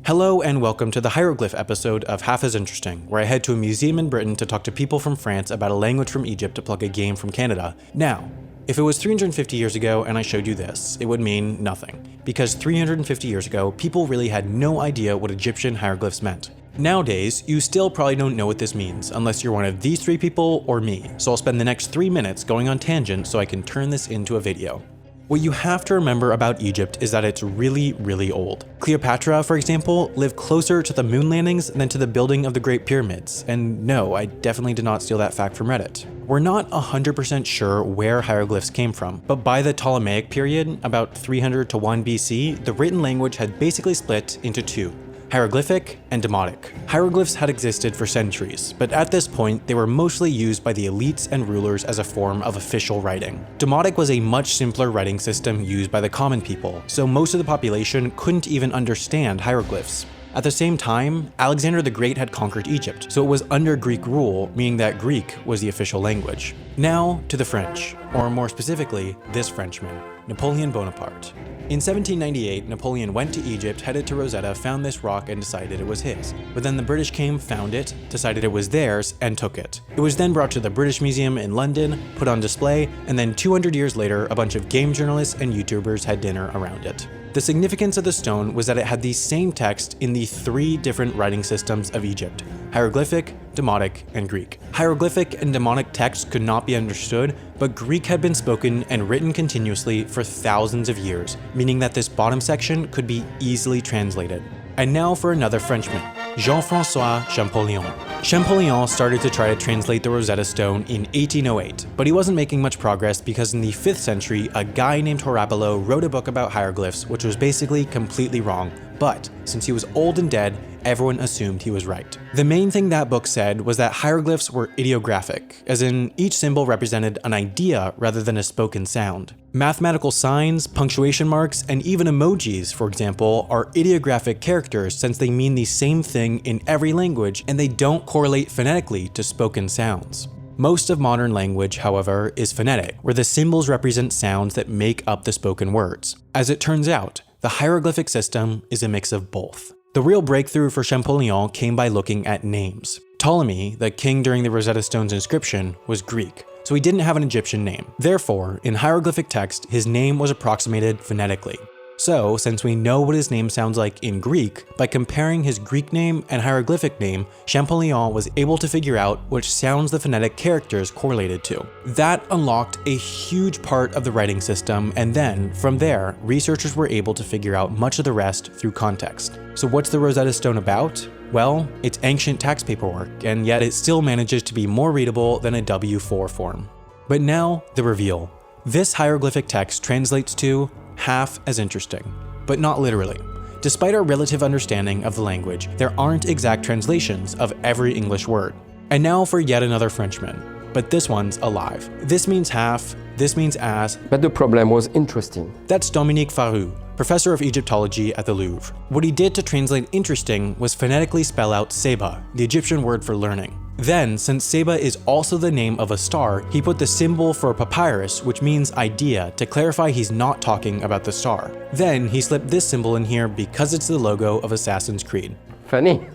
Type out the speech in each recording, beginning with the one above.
Hello and welcome to the Hieroglyph episode of Half as Interesting, where I head to a museum in Britain to talk to people from France about a language from Egypt to plug a game from Canada. Now, if it was 350 years ago and I showed you this, it would mean nothing, because 350 years ago, people really had no idea what Egyptian hieroglyphs meant. Nowadays, you still probably don't know what this means, unless you're one of these three people or me, so I'll spend the next 3 minutes going on tangents so I can turn this into a video. What you have to remember about Egypt is that it's really old. Cleopatra, for example, lived closer to the moon landings than to the building of the Great Pyramids, and no, I definitely did not steal that fact from Reddit. We're not 100% sure where hieroglyphs came from, but by the Ptolemaic period, about 300 to 1 BC, the written language had basically split into two: hieroglyphic and demotic. Hieroglyphs had existed for centuries, but at this point, they were mostly used by the elites and rulers as a form of official writing. Demotic was a much simpler writing system used by the common people, so most of the population couldn't even understand hieroglyphs. At the same time, Alexander the Great had conquered Egypt, so it was under Greek rule, meaning that Greek was the official language. Now to the French, or more specifically, this Frenchman, Napoleon Bonaparte. In 1798, Napoleon went to Egypt, headed to Rosetta, found this rock and decided it was his. But then the British came, found it, decided it was theirs, and took it. It was then brought to the British Museum in London, put on display, and then 200 years later, a bunch of game journalists and YouTubers had dinner around it. The significance of the stone was that it had the same text in the 3 different writing systems of Egypt: hieroglyphic, demotic, and Greek. Hieroglyphic and demotic texts could not be understood, but Greek had been spoken and written continuously for thousands of years, meaning that this bottom section could be easily translated. And now for another Frenchman, JeanFranois Champollion. Champollion started to try to translate the Rosetta Stone in 1808, but he wasn't making much progress because in the 5th century, a guy named Horapollo wrote a book about hieroglyphs, which was basically completely wrong, but since he was old and dead, everyone assumed he was right. The main thing that book said was that hieroglyphs were ideographic, as in each symbol represented an idea rather than a spoken sound. Mathematical signs, punctuation marks, and even emojis, for example, are ideographic characters since they mean the same thing in every language and they don't correlate phonetically to spoken sounds. Most of modern language, however, is phonetic, where the symbols represent sounds that make up the spoken words. As it turns out, the hieroglyphic system is a mix of both. The real breakthrough for Champollion came by looking at names. Ptolemy, the king during the Rosetta Stone's inscription, was Greek, so he didn't have an Egyptian name. Therefore, in hieroglyphic text, his name was approximated phonetically. So, since we know what his name sounds like in Greek, by comparing his Greek name and hieroglyphic name, Champollion was able to figure out which sounds the phonetic characters correlated to. That unlocked a huge part of the writing system, and then, from there, researchers were able to figure out much of the rest through context. So what's the Rosetta Stone about? Well, it's ancient tax paperwork, and yet it still manages to be more readable than a W-4 form. But now, the reveal. This hieroglyphic text translates to half as interesting, but not literally. Despite our relative understanding of the language, there aren't exact translations of every English word. And now for yet another Frenchman, but this one's alive. This means half, this means as. But the problem was interesting. That's Dominique Farou, professor of Egyptology at the Louvre. What he did to translate interesting was phonetically spell out Seba, the Egyptian word for learning. Then, since Seba is also the name of a star, he put the symbol for papyrus, which means idea, to clarify he's not talking about the star. Then, he slipped this symbol in here because it's the logo of Assassin's Creed. Funny.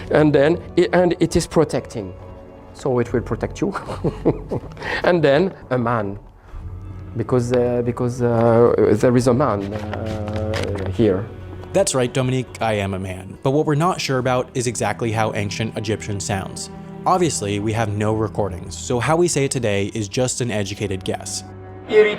And then, it is protecting. So it will protect you. And then, a man. Because there is a man here. That's right, Dominique, I am a man. But what we're not sure about is exactly how ancient Egyptian sounds. Obviously, we have no recordings, so how we say it today is just an educated guess. We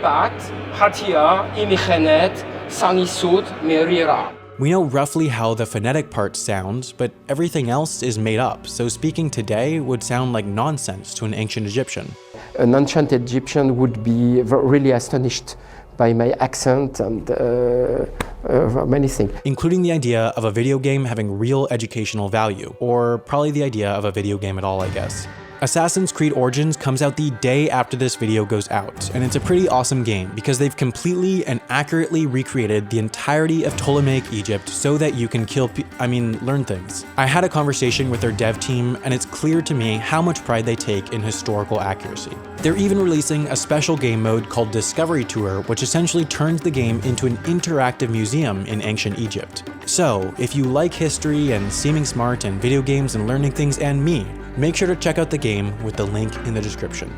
know roughly how the phonetic part sounds, but everything else is made up, so speaking today would sound like nonsense to an ancient Egyptian. An ancient Egyptian would be really astonished by my accent and many things. Including the idea of a video game having real educational value, or probably the idea of a video game at all, I guess. Assassin's Creed Origins comes out the day after this video goes out, and it's a pretty awesome game because they've completely and accurately recreated the entirety of Ptolemaic Egypt so that you can learn things. I had a conversation with their dev team, and it's clear to me how much pride they take in historical accuracy. They're even releasing a special game mode called Discovery Tour, which essentially turns the game into an interactive museum in ancient Egypt. So, if you like history and seeming smart and video games and learning things and me, make sure to check out the game with the link in the description.